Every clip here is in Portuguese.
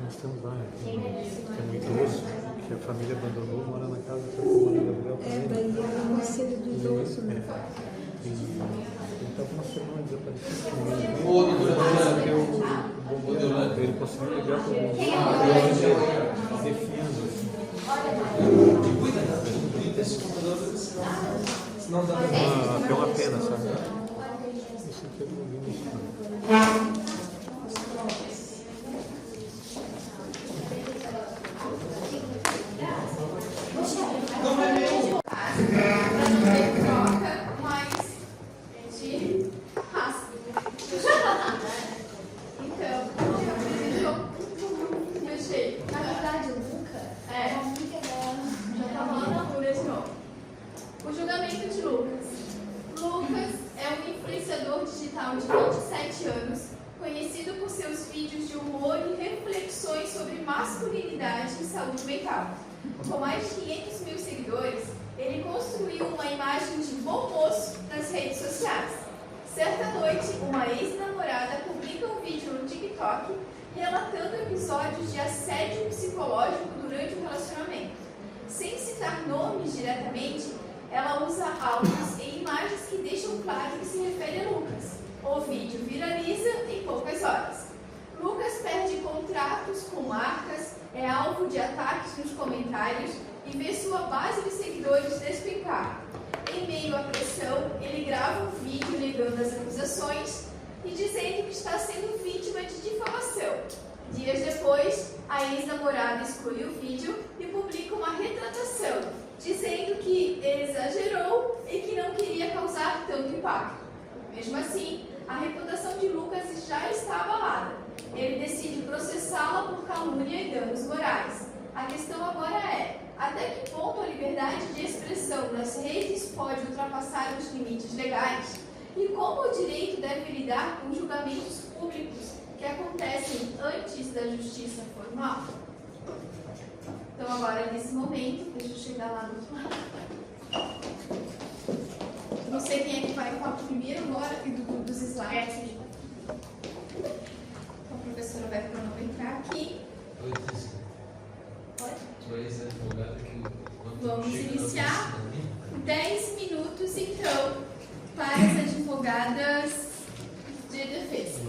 Nós temos lá, tem um idoso que a família abandonou, mora na casa que a Comana Gabriel também. Daí é o conselho do idoso, né? Ele estava uma semana desaparecido. Ele conseguiu ligar para o bombeiro defiando assim. É uma pena, sabe? Isso aqui eu não vi isso. O julgamento de Lucas. Lucas é um influenciador digital de 27 anos, conhecido por seus vídeos de humor e reflexões sobre masculinidade e saúde mental. Com mais de 500 mil seguidores, ele construiu uma imagem de bom moço nas redes sociais. Certa noite, uma ex-namorada publica um vídeo no TikTok relatando episódios de assédio psicológico durante o relacionamento. Sem citar nomes diretamente, ela usa áudios e imagens que deixam claro que se refere a Lucas. O vídeo viraliza em poucas horas. Lucas perde contratos com marcas, é alvo de ataques nos comentários e vê sua base de seguidores despencar. Em meio à pressão, ele grava um vídeo negando as acusações e dizendo que está sendo vítima de difamação. Dias depois, a ex-namorada exclui o vídeo e publica uma retratação, dizendo que ele exagerou e que não queria causar tanto impacto. Mesmo assim, a reputação de Lucas já está abalada. Ele decide processá-la por calúnia e danos morais. A questão agora é, até que ponto a liberdade de expressão nas redes pode ultrapassar os limites legais? E como o direito deve lidar com julgamentos públicos que acontecem antes da justiça formal? Então agora, nesse momento, deixa eu chegar lá do outro lado. Não sei quem é que vai falar primeiro agora dos slides. Então, a professora vai cronometrar aqui. Vamos iniciar 10 minutos, então, para as advogadas de defesa.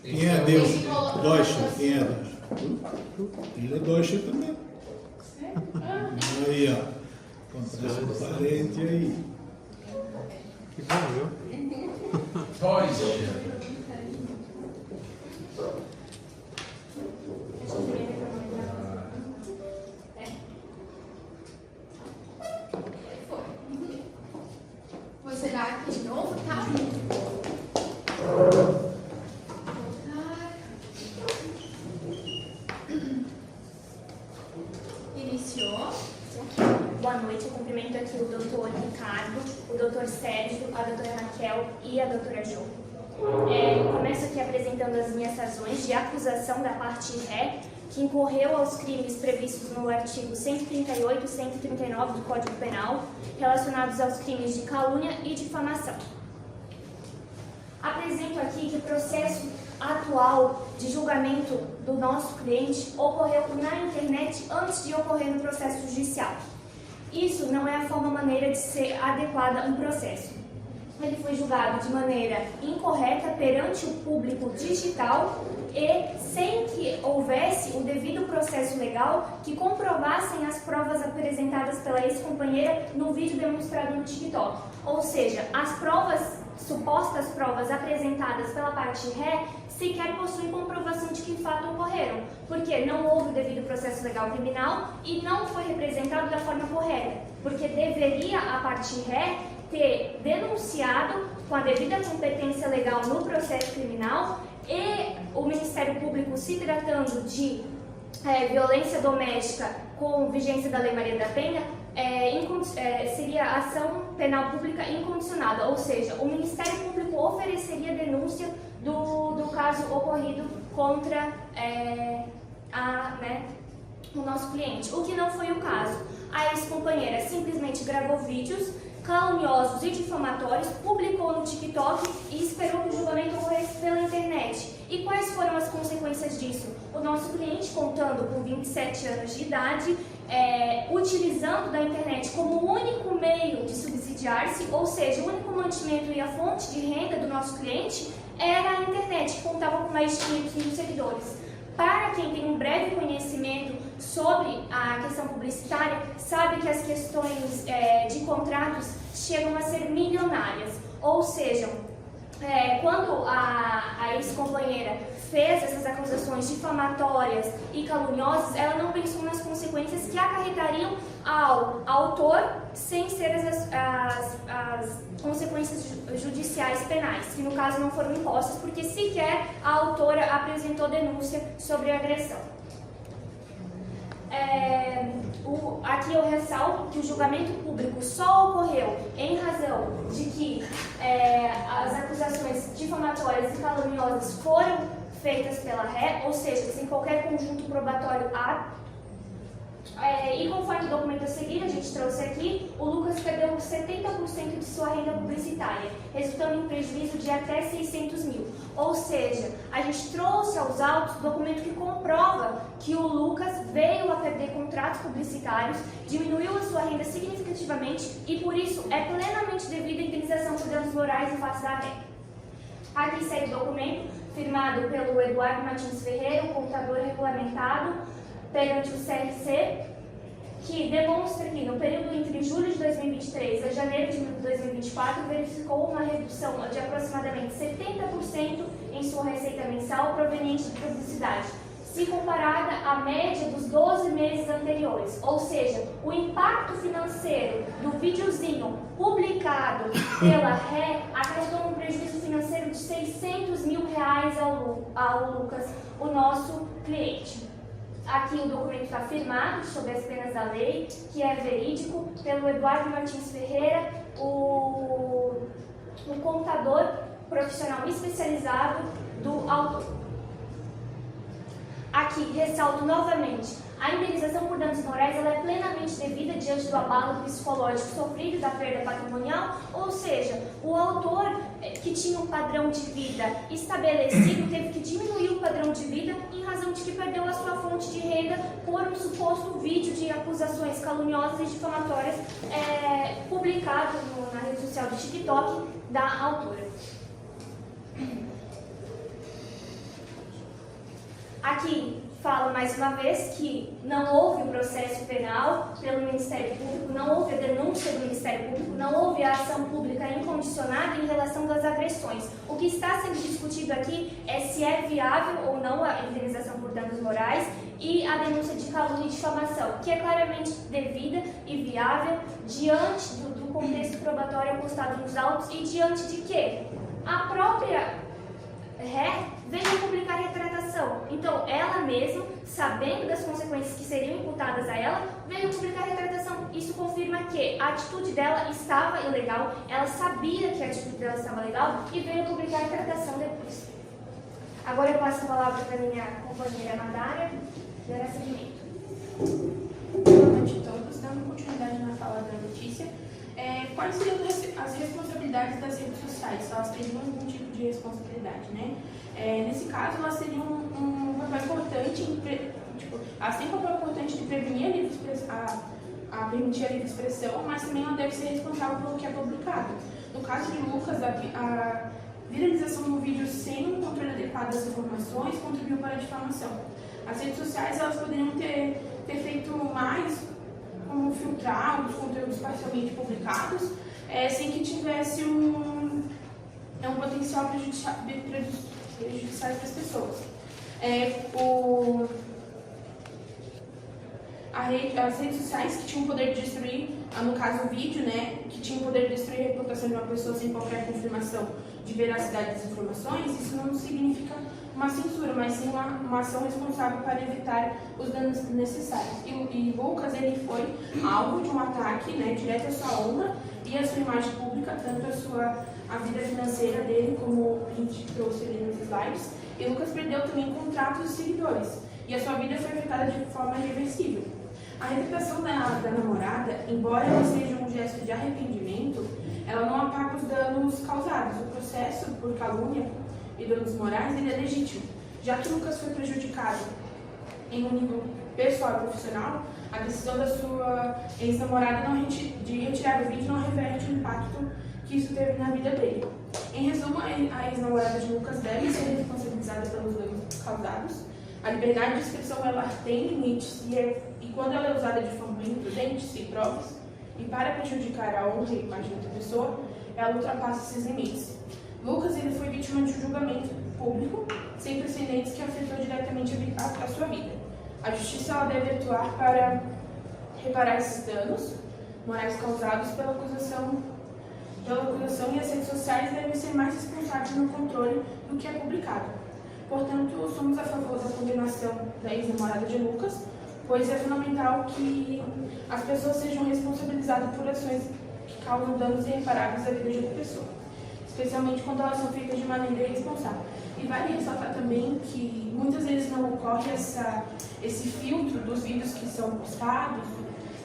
Quem é Deus? Deutsche. Quem é Deutsche? Ele é Deutsche também. Aí, ó. Acontece com o parente aí. Que bom, viu? Deutsche. Vou zerar aqui de novo, tá? Iniciou. Boa noite, eu cumprimento aqui o doutor Ricardo, o doutor Sérgio, a doutora Raquel e a doutora Jo. Começo aqui apresentando as minhas razões de acusação da parte ré, que incorreu aos crimes previstos no artigo 138 e 139 do Código Penal, relacionados aos crimes de calúnia e difamação. Apresento aqui que o processo atual de julgamento do nosso cliente ocorreu na internet antes de ocorrer no processo judicial. Isso não é a maneira de ser adequada um processo. Ele foi julgado de maneira incorreta perante o público digital e sem que houvesse o devido processo legal que comprovassem as provas apresentadas pela ex-companheira no vídeo demonstrado no TikTok. Ou seja, as supostas provas apresentadas pela parte ré sequer possuem comprovação de que fato ocorreram, porque não houve o devido processo legal criminal e não foi representado da forma correta, porque deveria a parte ré ter denunciado com a devida competência legal no processo criminal e o Ministério Público, se tratando de violência doméstica com vigência da Lei Maria da Penha, seria ação penal pública incondicionada, ou seja, o Ministério Público ofereceria denúncia do caso ocorrido contra o nosso cliente, o que não foi o caso. A ex-companheira simplesmente gravou vídeos caluniosos e difamatórios, publicou no TikTok e esperou que o julgamento ocorresse pela internet. E quais foram as consequências disso? O nosso cliente, contando com 27 anos de idade, utilizando da internet como único meio de subsidiar-se, ou seja, o único mantimento e a fonte de renda do nosso cliente era a internet, que contava com mais de 500 mil seguidores. Para quem tem um breve conhecimento sobre a questão publicitária, sabe que as questões de contratos chegam a ser milionárias. Ou seja, quando a ex-companheira fez essas acusações difamatórias e caluniosas, ela não pensou nas consequências que acarretariam ao autor, sem ser as consequências judiciais penais, que no caso não foram impostas, porque sequer a autora apresentou denúncia sobre a agressão. Aqui eu ressalto que o julgamento público só ocorreu em razão de que as acusações difamatórias e caluniosas foram feitas pela ré, ou seja, sem qualquer conjunto probatório apto. E conforme o documento a seguir, a gente trouxe aqui, o Lucas perdeu 70% de sua renda publicitária, resultando em prejuízo de até 600 mil. Ou seja, a gente trouxe aos autos o documento que comprova que o Lucas veio a perder contratos publicitários, diminuiu a sua renda significativamente e, por isso, é plenamente devida a indenização por danos morais em face da ré. Aqui segue o documento, firmado pelo Eduardo Martins Ferreira, um contador regulamentado perante o CRC, que demonstra que no período entre julho de 2023 a janeiro de 2024 verificou uma redução de aproximadamente 70% em sua receita mensal proveniente de publicidade, se comparada à média dos 12 meses anteriores. Ou seja, o impacto financeiro do videozinho publicado pela ré acarretou um prejuízo financeiro de 600 mil reais ao Lucas, o nosso cliente. Aqui o documento está firmado sobre as penas da lei, que é verídico, pelo Eduardo Martins Ferreira, o contador profissional especializado do autor. Aqui, ressalto novamente, a indenização por danos morais ela é plenamente devida diante do abalo psicológico sofrido da perda patrimonial, ou seja, o autor que tinha um padrão de vida estabelecido teve que diminuir o padrão de vida em razão de que perdeu a sua fonte de renda por um suposto vídeo de acusações caluniosas e difamatórias publicado na rede social do TikTok da autora. Aqui falo mais uma vez que não houve processo penal pelo Ministério Público, não houve a denúncia do Ministério Público, não houve a ação pública incondicionada em relação das agressões. O que está sendo discutido aqui é se é viável ou não a indenização por danos morais e a denúncia de calúnia e difamação, que é claramente devida e viável diante do contexto probatório apostado nos autos e diante de que a própria ré veio publicar retratação. Então, ela mesma, sabendo das consequências que seriam imputadas a ela, veio publicar retratação. Isso confirma que a atitude dela estava ilegal, ela sabia que a atitude dela estava legal e veio publicar retratação depois. Agora eu passo a palavra para a minha companheira Madara, que dará seguimento. Boa noite a todos. Dando continuidade na fala da Letícia, quais seriam as responsabilidades das redes sociais? Se elas teriam algum tipo de responsabilidade, né? Nesse caso, elas teriam um papel importante, elas têm um papel importante de prevenir a permitir a livre expressão, mas também ela deve ser responsável pelo que é publicado. No caso de Lucas, a viralização do vídeo sem um controle adequado das informações contribuiu para a difamação. As redes sociais elas poderiam ter feito mais, como filtrar os conteúdos parcialmente publicados, sem que tivesse um potencial prejudicial para as pessoas. As redes sociais que tinham o poder de destruir, no caso o vídeo, né, que tinha o poder de destruir a reputação de uma pessoa sem qualquer confirmação de veracidade das informações, isso não significa uma censura, mas sim uma ação responsável para evitar os danos necessários. E Lucas, ele foi alvo de um ataque, né, direto à sua honra e à sua imagem pública, tanto a vida financeira dele, como a gente trouxe ali nos slides. E Lucas perdeu também contratos e seguidores, e a sua vida foi afetada de forma irreversível. A reputação da namorada, embora ela seja um gesto de arrependimento, ela não apaga os danos causados. O processo por calúnia e danos morais, ele é legítimo. Já que Lucas foi prejudicado em um nível pessoal e profissional, a decisão da sua ex-namorada de retirar o vídeo não reverte o impacto que isso teve na vida dele. Em resumo, a ex-namorada de Lucas deve ser responsabilizada pelos danos causados. A liberdade de expressão, ela tem limites e quando ela é usada de forma imprudente, sem provas, e para prejudicar a honra e a imagem de outra pessoa, ela ultrapassa esses limites. Lucas, ele foi vítima de um julgamento público sem precedentes que afetou diretamente a sua vida. A justiça, ela deve atuar para reparar esses danos morais causados pela acusação, e as redes sociais devem ser mais responsáveis no controle do que é publicado. Portanto, somos a favor da condenação da ex-namorada de Lucas, pois é fundamental que as pessoas sejam responsabilizadas por ações que causam danos irreparáveis à vida de outra pessoa, especialmente quando elas são feitas de maneira irresponsável. E vale ressaltar também que muitas vezes não ocorre esse filtro dos vídeos que são postados,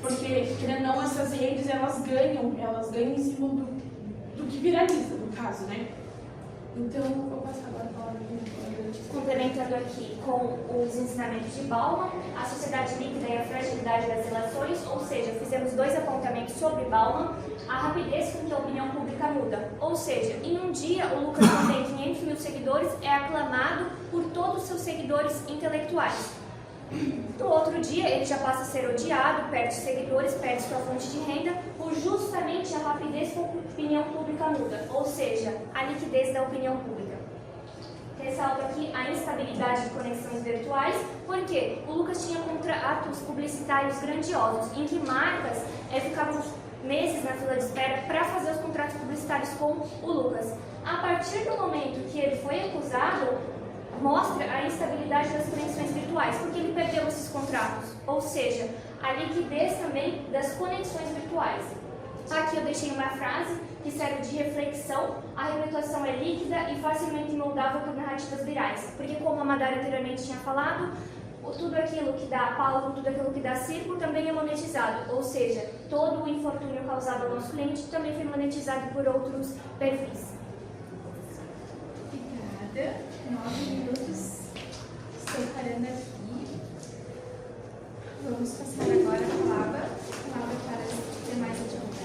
porque, querendo ou não, essas redes elas ganham em cima do que viraliza, no caso, né? Então, vou passar agora a palavra para Complementando aqui com os ensinamentos de Bauman, a sociedade líquida e a fragilidade das relações, ou seja, fizemos 2 apontamentos sobre Bauman, a rapidez com que a opinião pública muda. Ou seja, em um dia o Lucas, que tem 500 mil seguidores, é aclamado por todos os seus seguidores intelectuais. No outro dia, ele já passa a ser odiado, perde seguidores, perde sua fonte de renda, por justamente a rapidez com que a opinião pública muda, ou seja, a liquidez da opinião pública. Ressalto aqui a instabilidade de conexões virtuais, porque o Lucas tinha contratos publicitários grandiosos, em que marcas ficavam meses na fila de espera para fazer os contratos publicitários com o Lucas. A partir do momento que ele foi acusado, mostra a instabilidade das conexões virtuais, porque ele perdeu esses contratos, ou seja, a liquidez também das conexões virtuais. Aqui eu deixei uma frase que serve de reflexão: a reputação é líquida e facilmente moldável por narrativas virais, porque como a Madara anteriormente tinha falado, tudo aquilo que dá palco, tudo aquilo que dá circo também é monetizado, ou seja, todo o infortúnio causado ao nosso cliente também foi monetizado por outros perfis. Obrigada. 9 minutos separando aqui. Vamos passar agora a palavra para as demais advogadas.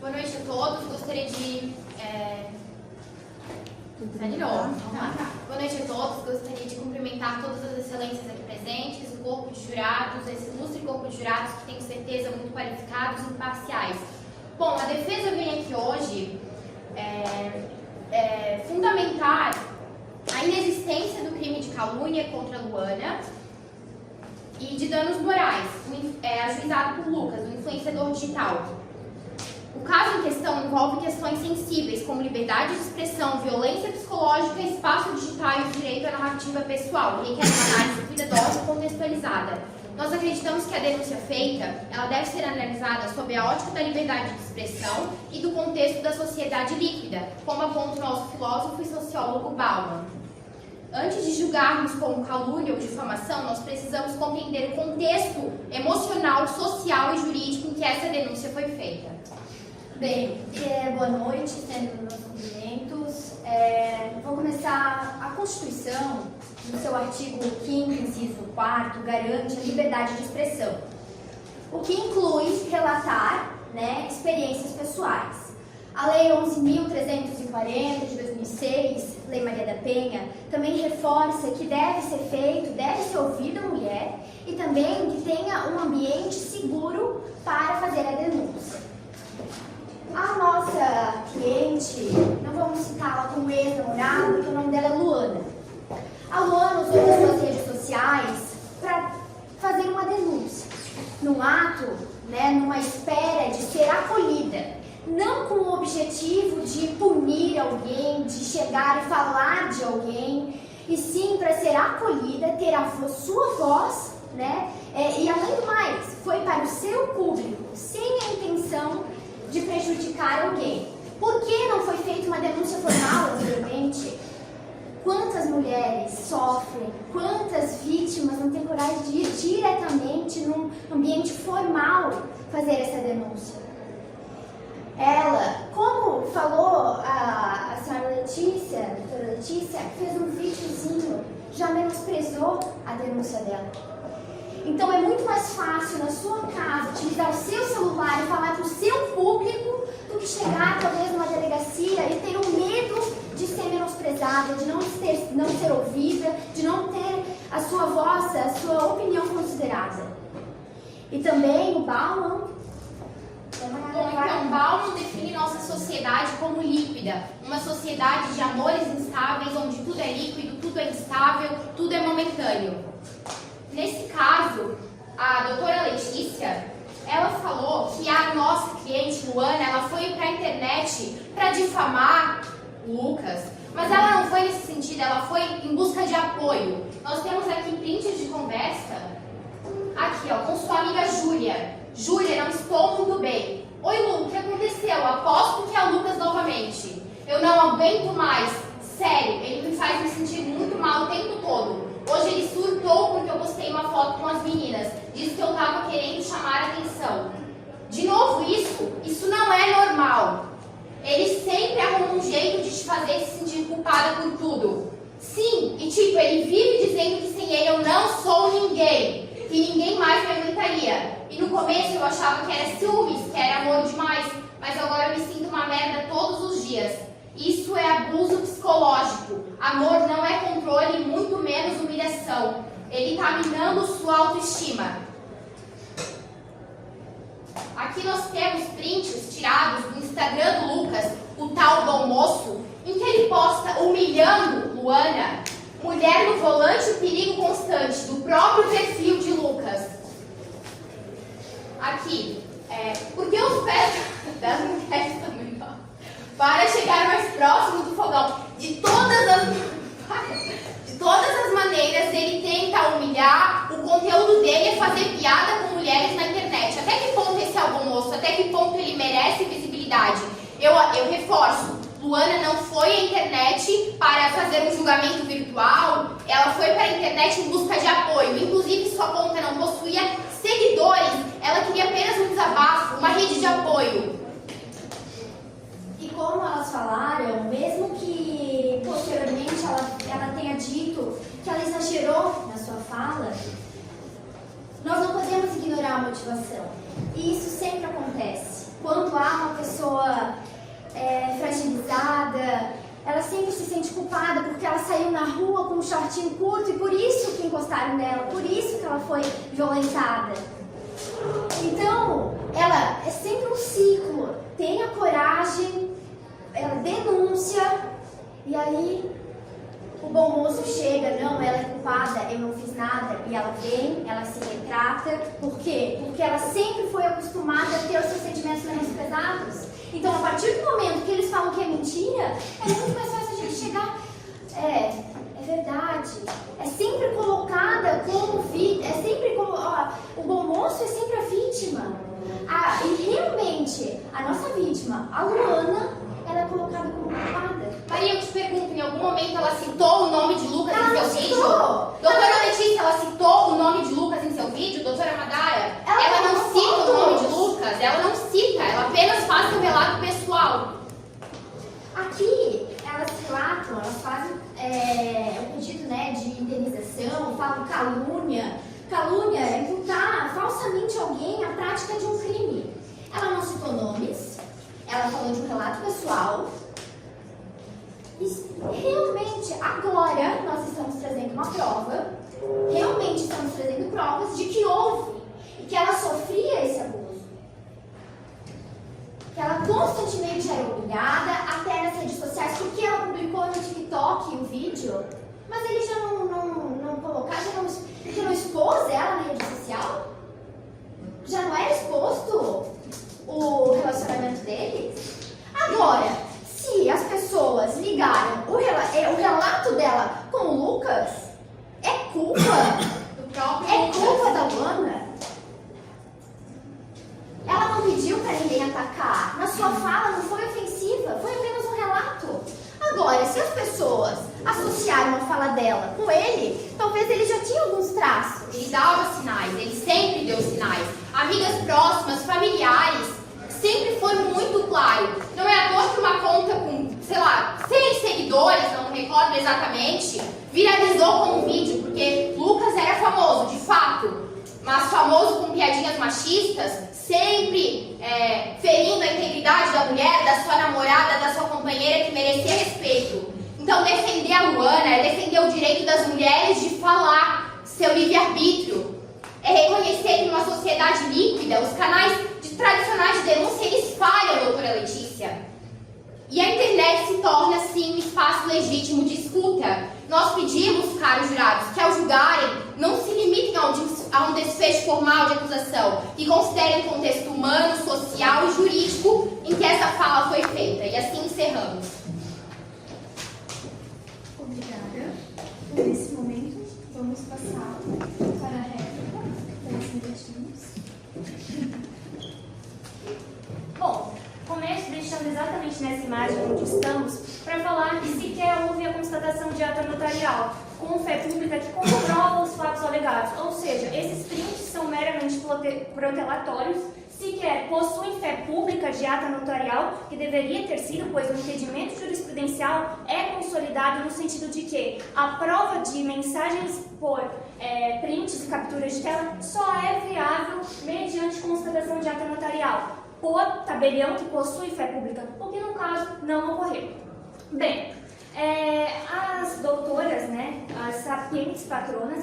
Boa noite a todos. Gostaria de... de novo. Boa noite a todos. Gostaria de cumprimentar todas as excelências aqui presentes, o corpo de jurados, esse ilustre corpo de jurados que tenho certeza muito qualificados e imparciais. Bom, a defesa vem aqui hoje fundamentar a inexistência do crime de calúnia contra Luana e de danos morais, ajuizado por Lucas, o influenciador digital. O caso em questão envolve questões sensíveis, como liberdade de expressão, violência psicológica, espaço digital e o direito à narrativa pessoal, e requer uma análise cuidadosa e contextualizada. Nós acreditamos que a denúncia feita, ela deve ser analisada sob a ótica da liberdade de expressão e do contexto da sociedade líquida, como aponta o nosso filósofo e sociólogo Bauman. Antes de julgarmos como calúnia ou difamação, nós precisamos compreender o contexto emocional, social e jurídico em que essa denúncia foi feita. Bem, boa noite, estendo meus cumprimentos. Vou começar. A Constituição, no seu artigo 5º, inciso 4º, garante a liberdade de expressão, o que inclui relatar, experiências pessoais. A Lei 11.340 de 2006, Lei Maria da Penha, também reforça que deve ser ouvida a mulher e também que tenha um ambiente seguro para fazer a denúncia. A nossa cliente, não vamos citá-la como ex-namorada, porque o nome dela é Luana. A Luana usou as suas redes sociais para fazer uma denúncia, num ato, numa espera de ser acolhida, não com o objetivo objetivo de punir alguém, de chegar e falar de alguém, e sim para ser acolhida, ter a sua voz, né? E além do mais, foi para o seu público, sem a intenção de prejudicar alguém. Por que não foi feita uma denúncia formal anteriormente? Quantas mulheres sofrem, quantas vítimas não têm coragem de ir diretamente num ambiente formal fazer essa denúncia? Ela, como falou a senhora Letícia, a doutora Letícia, fez um videozinho, já menosprezou a denúncia dela. Então é muito mais fácil na sua casa utilizar o seu celular e falar para o seu público do que chegar talvez numa delegacia e ter o medo de ser menosprezada, de não ser ouvida, de não ter a sua voz, a sua opinião considerada. E também o Bauman. Bom, então, Bauman define nossa sociedade como líquida, uma sociedade de amores instáveis, onde tudo é líquido, tudo é instável, tudo é momentâneo. Nesse caso, a doutora Letícia, ela falou que a nossa cliente, Luana, ela foi para a internet para difamar Lucas, mas ela não foi nesse sentido, ela foi em busca de apoio. Nós temos aqui prints de conversa, aqui ó, com sua amiga Júlia. Júlia, não estou muito bem. Oi Lu, o que aconteceu? Aposto que é o Lucas novamente. Eu não aguento mais. Sério, ele me faz me sentir muito mal o tempo todo. Hoje ele surtou porque eu postei uma foto com as meninas. Disse que eu tava querendo chamar a atenção. De novo isso não é normal. Ele sempre arruma um jeito de te fazer se sentir culpada por tudo. Sim, e tipo, ele vive dizendo que sem ele eu não sou ninguém. Que ninguém mais me aguentaria. E no começo eu achava que era ciúmes, que era amor demais, mas agora eu me sinto uma merda todos os dias. Isso é abuso psicológico. Amor não é controle, muito menos humilhação. Ele tá minando sua autoestima. Aqui nós temos prints tirados do Instagram do Lucas, o tal do almoço, em que ele posta humilhando Luana, mulher no volante, o perigo constante, do próprio perfil de Lucas. Aqui, porque os pés das mulheres também, ó, para chegar mais próximo do fogão. De todas as maneiras, ele tenta humilhar. O conteúdo dele é fazer piada com mulheres na internet. Até que ponto esse é o bom moço? Até que ponto ele merece visibilidade? Eu reforço. Luana não foi à internet para fazer um julgamento virtual, ela foi para a internet em busca de apoio. Inclusive, sua conta não possuía seguidores, ela queria apenas um desabafo, uma rede de apoio. E como elas falaram, mesmo que posteriormente ela tenha dito que ela exagerou na sua fala, nós não podemos ignorar a motivação. E isso sempre acontece. Quando há uma pessoa fragilizada, ela sempre se sente culpada porque ela saiu na rua com um shortinho curto e por isso que encostaram nela, por isso que ela foi violentada. Então, ela é sempre um ciclo. Tenha coragem, ela denúncia e aí o bom moço chega, não, ela é culpada, eu não fiz nada, e ela vem, ela se retrata. Por quê? Porque ela sempre foi acostumada a ter os seus sentimentos menos pesados. Então, a partir do momento que eles falam que é mentira, é muito mais fácil a gente chegar. É verdade. É sempre colocada como vítima. O bom moço é sempre a vítima. E realmente, a nossa vítima, a Luana, ela é colocada como culpada. Maria, eu te pergunto, em algum momento ela citou o nome de Lucas em seu vídeo? Citou. Doutora Letícia, ela citou o nome de Lucas em seu vídeo? Doutora Madara? Ela não cita o nome de Lucas? Ela não cita, ela apenas faz um relato pessoal. Aqui, elas relatam, elas fazem um pedido, né, de indenização, falam calúnia. Calúnia é imputar falsamente alguém a prática de um crime. Ela não citou nomes, ela falou de um relato pessoal. E realmente, agora, nós estamos trazendo uma prova, realmente estamos trazendo provas de que houve e que ela sofria esse abuso. Que ela constantemente era humilhada, até nas redes sociais, porque ela publicou no TikTok o vídeo, mas ele já não colocar, já não expôs ela na rede social? Já não era exposto o relacionamento deles? Agora, copiar uma fala dela. Com ele, talvez ele já tinha alguns traços. Ele dava sinais, ele sempre deu sinais. Amigas próximas, familiares, sempre foi muito claro. Não é à toa que uma conta com, sei lá, 6 seguidores, não me recordo exatamente, viralizou com um vídeo, porque Lucas era famoso, de fato, mas famoso com piadinhas machistas, sempre ferindo a integridade da mulher, da sua namorada, da sua companheira que merecia respeito. Então, defender a Luana é defender o direito das mulheres de falar, seu livre-arbítrio. É reconhecer que numa sociedade líquida, os canais tradicionais de denúncia, eles falham, doutora Letícia. E a internet se torna, sim, um espaço legítimo de escuta. Nós pedimos, caros jurados, que ao julgarem, não se limitem a um desfecho formal de acusação, que considerem o contexto humano, social e jurídico em que essa fala foi feita. E assim encerramos. Obrigada. Nesse momento, vamos passar para a réplica das investigações. Bom, começo deixando exatamente nessa imagem onde estamos para falar que sequer houve a constatação de ata notarial com fé pública que comprova os fatos alegados, ou seja, esses prints são meramente protelatórios, sequer possuem fé pública de ata notarial, que deveria ter sido, pois o impedimento jurisprudencial é consolidado no sentido de que a prova de mensagens por prints e capturas de tela só é viável mediante constatação de ata notarial por tabelião que possui fé pública, o que no caso não ocorreu. Bem, as doutoras, né, as sapientes patronas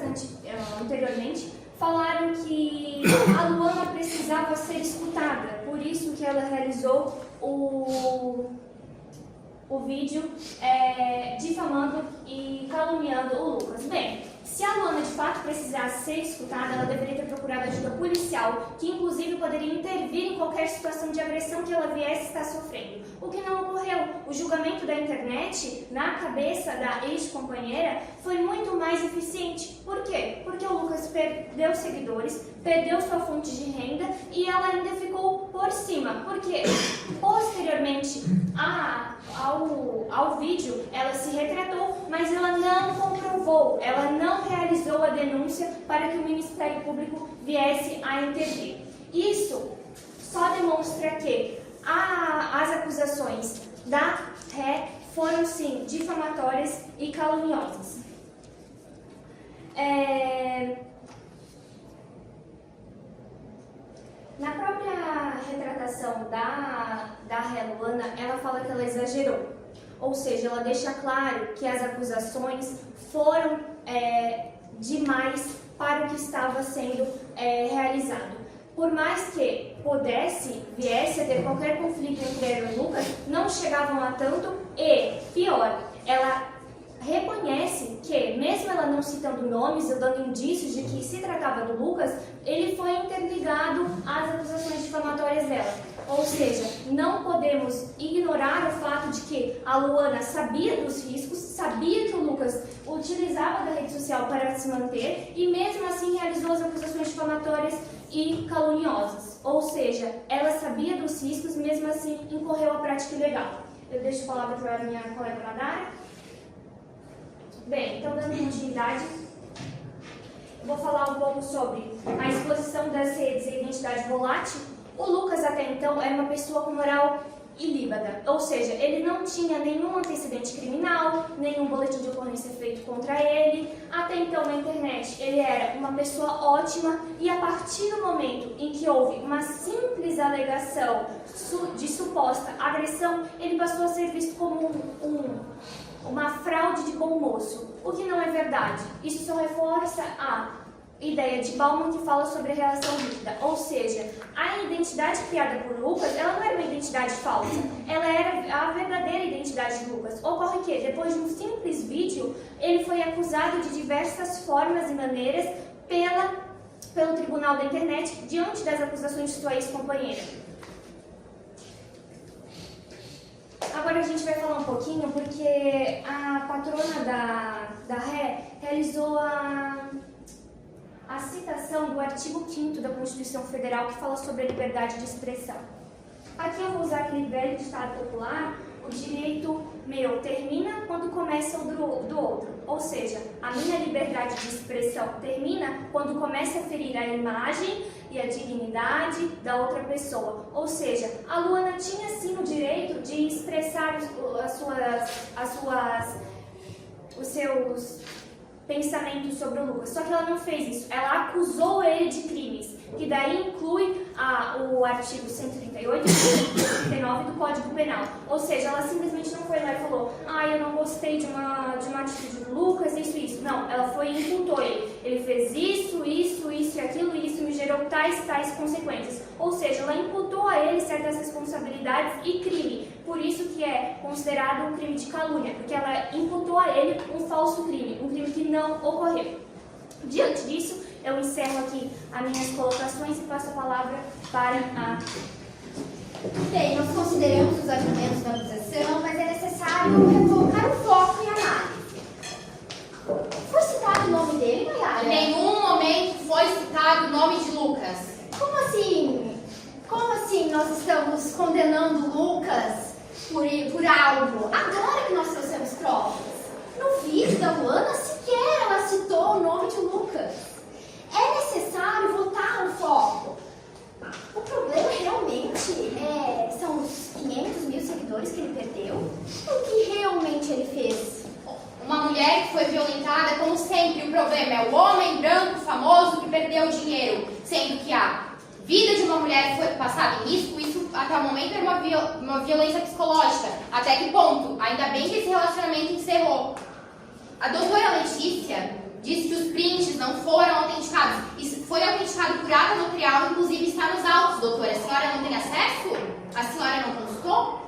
anteriormente, falaram que a Luana precisava ser escutada, por isso que ela realizou o vídeo difamando e caluniando o Lucas. Bem, se a Luana de fato precisasse ser escutada, ela deveria ter procurado ajuda policial, que inclusive poderia intervir em qualquer situação de agressão que ela viesse estar sofrendo. O que não ocorreu. O julgamento da internet, na cabeça da ex-companheira, foi muito mais eficiente. Por quê? Porque o Lucas perdeu seguidores, perdeu sua fonte de renda e ela ainda ficou por cima. Porque, posteriormente ao vídeo, ela se retratou, mas ela não comprovou, ela não realizou a denúncia para que o Ministério Público viesse a intervir. Isso só demonstra que as acusações da ré foram, sim, difamatórias e caluniosas. Na própria retratação da ré Luana, ela fala que ela exagerou. Ou seja, ela deixa claro que as acusações foram demais para o que estava sendo realizado. Por mais que viesse a ter qualquer conflito entre ela e o Lucas, não chegavam a tanto e, pior, ela reconhece que, mesmo ela não citando nomes ou dando indícios de que se tratava do Lucas, ele foi interligado às acusações difamatórias dela. Ou seja, não podemos ignorar o fato de que a Luana sabia dos riscos, sabia que o Lucas utilizava da rede social para se manter e mesmo assim realizou as acusações difamatórias e caluniosas. Ou seja, ela sabia dos riscos e mesmo assim incorreu a prática ilegal. Eu deixo a palavra para a minha colega Nadara. Bem, então dando continuidade, eu vou falar um pouco sobre a exposição das redes e identidade volátil. O Lucas até então era uma pessoa com moral ilíbada, ou seja, ele não tinha nenhum antecedente criminal, nenhum boletim de ocorrência feito contra ele. Até então na internet ele era uma pessoa ótima e a partir do momento em que houve uma simples alegação de suposta agressão, ele passou a ser visto como uma fraude de bom moço, o que não é verdade. Isso só reforça a ideia de Bauman que fala sobre a relação líquida, ou seja, a identidade criada por Lucas, ela não era uma identidade falsa, ela era a verdadeira identidade de Lucas. Ocorre que, depois de um simples vídeo, ele foi acusado de diversas formas e maneiras pelo tribunal da internet, diante das acusações de sua ex-companheira. Agora a gente vai falar um pouquinho, porque a patrona da ré realizou a citação do artigo 5º da Constituição Federal, que fala sobre a liberdade de expressão. Aqui eu vou usar aquele velho ditado popular, o direito meu termina quando começa o do outro. Ou seja, a minha liberdade de expressão termina quando começa a ferir a imagem e a dignidade da outra pessoa. Ou seja, a Luana tinha sim o direito de expressar os seus pensamentos sobre o Lucas, só que ela não fez isso, ela acusou ele de crimes, que daí inclui o artigo 138 e 139 do Código Penal. Ou seja, ela simplesmente não foi lá e falou: eu não gostei de uma atitude do Lucas, isso. Não, ela foi e imputou ele. Ele fez isso e aquilo, e isso me gerou tais consequências. Ou seja, ela imputou a ele certas responsabilidades e crime. Por isso que é considerado um crime de calúnia, porque ela imputou a ele um falso crime, um crime que não ocorreu. Diante disso, eu encerro aqui as minhas colocações e passo a palavra para a... Bem, nós consideramos os argumentos da acusação, mas é necessário colocar o foco em análise. Foi citado o nome dele, Mayara? Em nenhum momento foi citado o nome de Lucas. Como assim? Como assim nós estamos condenando Lucas por algo? Agora que nós trouxemos provas. No vídeo da Luana, sequer ela citou o nome de Lucas. É necessário voltar ao foco. O problema realmente são os 500 mil seguidores que ele perdeu? O que realmente ele fez? Uma mulher que foi violentada, como sempre, o problema é o homem branco famoso que perdeu dinheiro, sendo que a vida de uma mulher que foi passada em risco, isso até o momento era uma violência psicológica. Até que ponto? Ainda bem que esse relacionamento encerrou. A doutora Letícia disse que os prints não foram autenticados. Isso foi autenticado por ata notarial, inclusive está nos autos, doutora. A senhora não tem acesso? A senhora não consultou?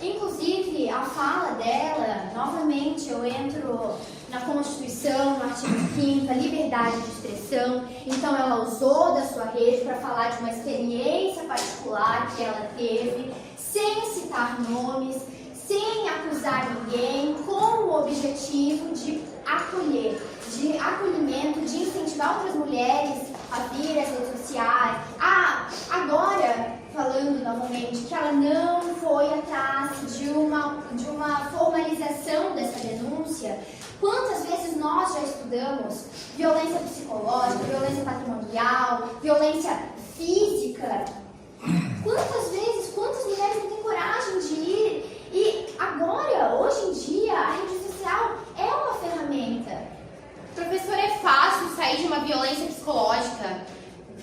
Inclusive, a fala dela, novamente, eu entro na Constituição, no artigo 5º, a liberdade de expressão. Então, ela usou da sua rede para falar de uma experiência particular que ela teve, sem citar nomes, sem acusar ninguém, com o objetivo de acolher, de acolhimento, de incentivar outras mulheres a vir às redes sociais. Agora, falando novamente, que ela não foi atrás de uma formalização dessa denúncia. Quantas vezes nós já estudamos violência psicológica, violência patrimonial, violência física? Quantas vezes, quantas mulheres não têm coragem de ir? E agora, hoje em dia, a rede social é uma ferramenta. Professor, é fácil sair de uma violência psicológica.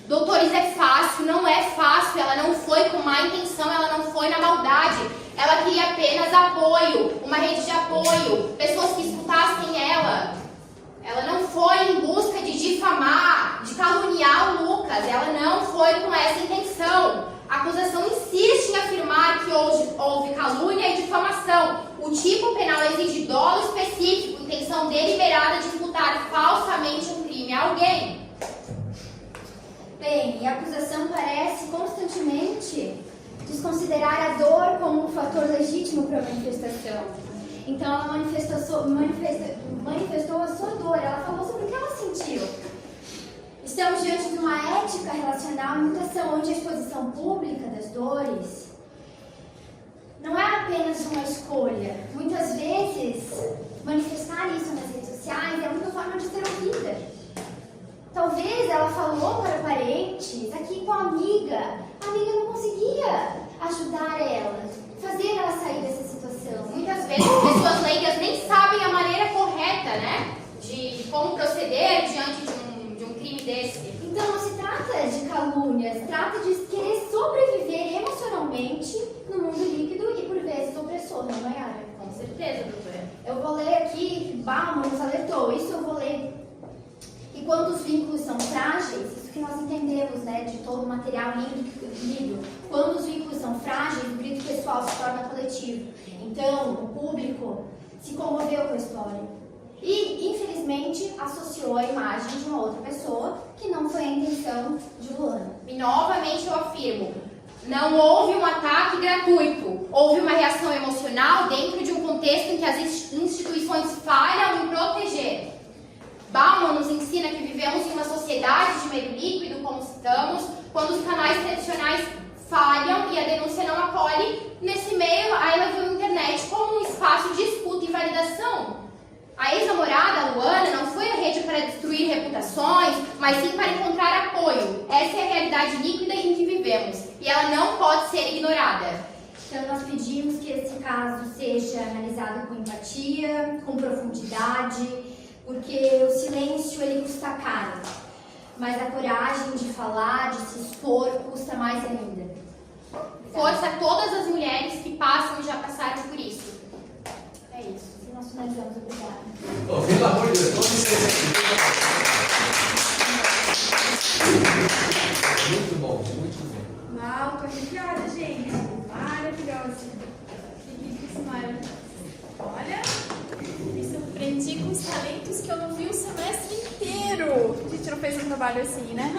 Doutores, é fácil, não é fácil. Ela não foi com má intenção, ela não foi na maldade. Ela queria apenas apoio, uma rede de apoio, pessoas que escutassem ela. Ela não foi em busca de difamar, de caluniar o Lucas. Ela não foi com essa intenção. A acusação insiste em afirmar que houve calúnia e difamação. O tipo penal exige dolo específico, intenção deliberada de imputar falsamente um crime a alguém. Bem, e a acusação parece constantemente desconsiderar a dor como um fator legítimo para a manifestação. Então, ela manifestou a sua dor, ela falou sobre o que ela sentiu. Estamos diante de uma ética relacional em mutação, onde a exposição pública das dores não é apenas uma escolha. Muitas vezes, manifestar isso nas redes sociais é uma forma de ser ouvida. Talvez ela falou para parentes, aqui com a amiga não conseguia ajudar ela, fazer ela sair dessa situação. Muitas vezes pessoas leigas nem sabem a maneira correta, né, de como proceder diante de um crime desse. Então não se trata de calúnia, se trata de querer sobreviver emocionalmente no mundo líquido e por vezes opressor, não é, Yara? Com certeza, doutora. Eu vou ler aqui, Bauman nos alertou, isso eu vou ler. E quando os vínculos são frágeis, isso que nós entendemos, né, de todo o material lido, quando os vínculos são frágeis, o grito pessoal se torna coletivo. Então, o público se comoveu com a história. E, infelizmente, associou a imagem de uma outra pessoa que não foi a intenção de Luana. E novamente eu afirmo, não houve um ataque gratuito, houve uma reação emocional dentro de um contexto em que as instituições falham em proteger. Bauman nos ensina que vivemos em uma sociedade de meio líquido, como citamos, quando os canais tradicionais falham e a denúncia não acolhe. Nesse meio, aí ela viu a internet como um espaço de escuta e validação. A ex-namorada, a Luana, não foi a rede para destruir reputações, mas sim para encontrar apoio. Essa é a realidade líquida em que vivemos e ela não pode ser ignorada. Então, nós pedimos que esse caso seja analisado com empatia, com profundidade, porque o silêncio, ele custa caro. Mas a coragem de falar, de se expor, custa mais ainda. Força a todas as mulheres que passam e já passaram por isso. É isso. E nós finalizamos. Obrigada. Pelo amor de Deus, vamos muito bom, muito bom. Uau, tô arrepiada, gente. Maravilhosa. Que maravilhosa. Olha, me surpreendi com os talentos que eu não vi o semestre inteiro. A gente não fez um trabalho assim, né?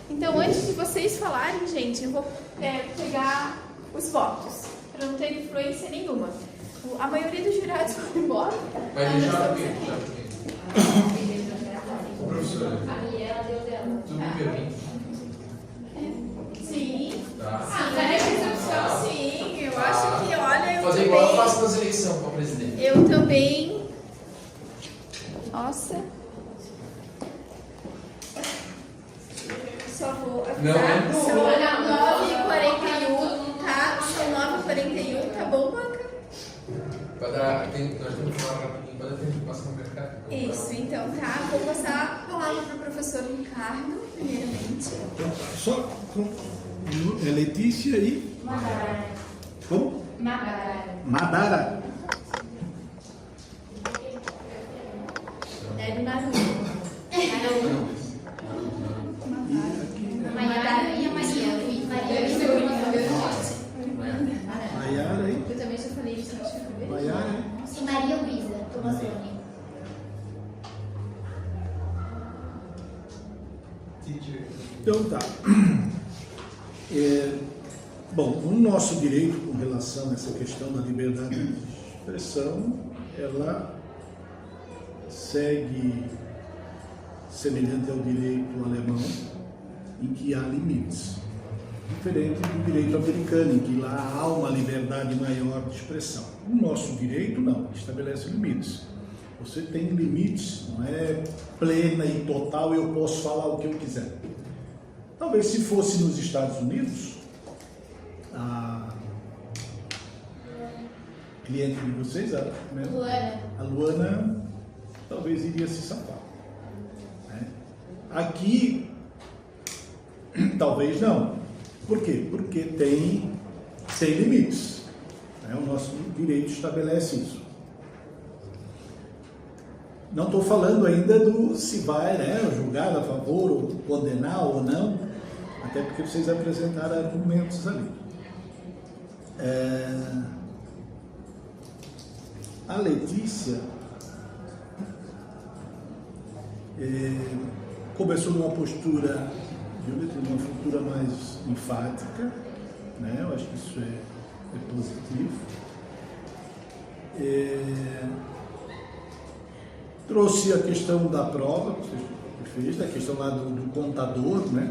Então, antes de vocês falarem, gente, eu vou pegar os votos, para não ter influência nenhuma. A maioria dos jurados foi embora. Vai deixar alguém, professora, tu me permite? Sim. Tá. Na representação, sim. Eu acho que, olha, eu fazer igual eu também... faço nas eleições para presidente. Eu também... Nossa. Só vou avisar. Não. São 9h41, tá? São 9h41, tá bom, Banca? Nós temos que falar rapidinho para ter que passar no mercado. Isso, então tá. Vou passar a palavra para o professor Ricardo, primeiramente. Só é Letícia e... Madara. Como? Madara. Madara. É de Maru. Maiara e a Maria. Maiara aí. Eu também já falei isso, acho que foi. Maiara aí. E Maria Luísa Tomazoni. Então tá. Bom, o nosso direito com relação a essa questão da liberdade de expressão, ela segue semelhante ao direito alemão, em que há limites, diferente do direito americano, em que lá há uma liberdade maior de expressão. O nosso direito não, estabelece limites. Você tem limites, não é plena e total, eu posso falar o que eu quiser. Talvez se fosse nos Estados Unidos, a cliente de vocês, a Luana, talvez iria se safar. Né? Aqui, talvez não. Por quê? Porque tem limites. Né? O nosso direito estabelece isso. Não estou falando ainda do se vai, né, julgar a favor, ou condenar ou não, até porque vocês apresentaram argumentos ali. A Letícia começou numa postura, uma postura mais enfática, né? Eu acho que isso é positivo. Trouxe a questão da prova que você fez, a questão lá do contador, né?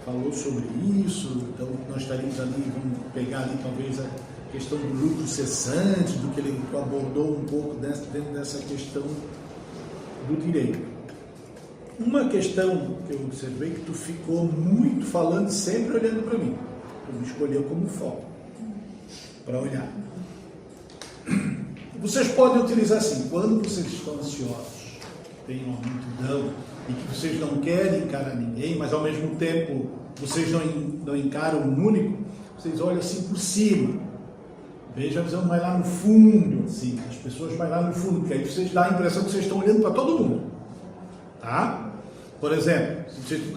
Falou sobre isso, então nós estaríamos ali, vamos pegar ali talvez a questão do lucro cessante, do que ele abordou um pouco dentro dessa questão do direito. Uma questão que eu observei que tu ficou muito falando, sempre olhando para mim, tu me escolheu como foco para olhar. Vocês podem utilizar assim, quando vocês estão ansiosos, têm uma multidão e que vocês não querem encarar ninguém, mas ao mesmo tempo vocês não encaram um único, vocês olham assim por cima, vejam a visão mais lá no fundo, assim, as pessoas mais lá no fundo, porque aí vocês dão a impressão que vocês estão olhando para todo mundo, tá? Por exemplo,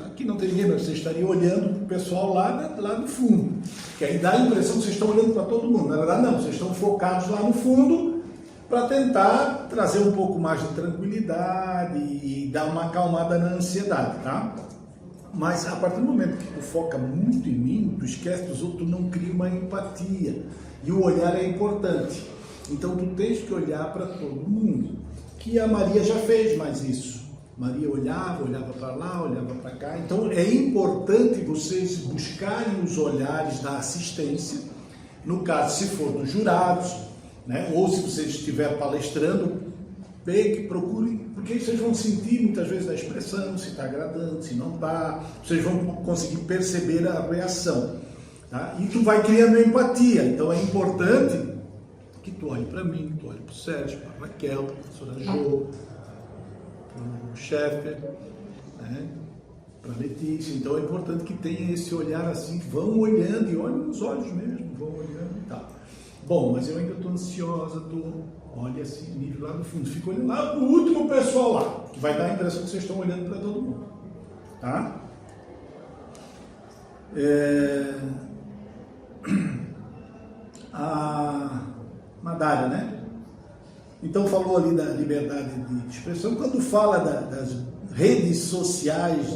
aqui não tem ninguém, mas vocês estariam olhando para o pessoal lá no fundo, que aí dá a impressão que vocês estão olhando para todo mundo, na verdade não, vocês estão focados lá no fundo, para tentar trazer um pouco mais de tranquilidade e dar uma acalmada na ansiedade, tá? Mas a partir do momento que tu foca muito em mim, tu esquece dos outros, tu não cria uma empatia. E o olhar é importante. Então tu tens que olhar para todo mundo. Que a Maria já fez mais isso, Maria olhava para lá, olhava para cá. Então é importante vocês buscarem os olhares da assistência, no caso, se for dos jurados, né? Ou se você estiver palestrando, que procurem, porque vocês vão sentir muitas vezes a expressão, se está agradando, se não está, vocês vão conseguir perceber a reação. Tá? E tu vai criando empatia, então é importante que tu olhe para mim, tu olhe para o Sérgio, para a Raquel, para a professora Jo, para o Sheffer, né? Para a Letícia. Então é importante que tenha esse olhar assim, vão olhando e olhem nos olhos mesmo, vão olhando e tal. Bom, mas eu ainda estou ansiosa, olha assim, nível lá no fundo, fica olhando lá para o último pessoal lá, que vai dar a impressão que vocês estão olhando para todo mundo. Tá? A Madalha, né? Então falou ali da liberdade de expressão. Quando fala das redes sociais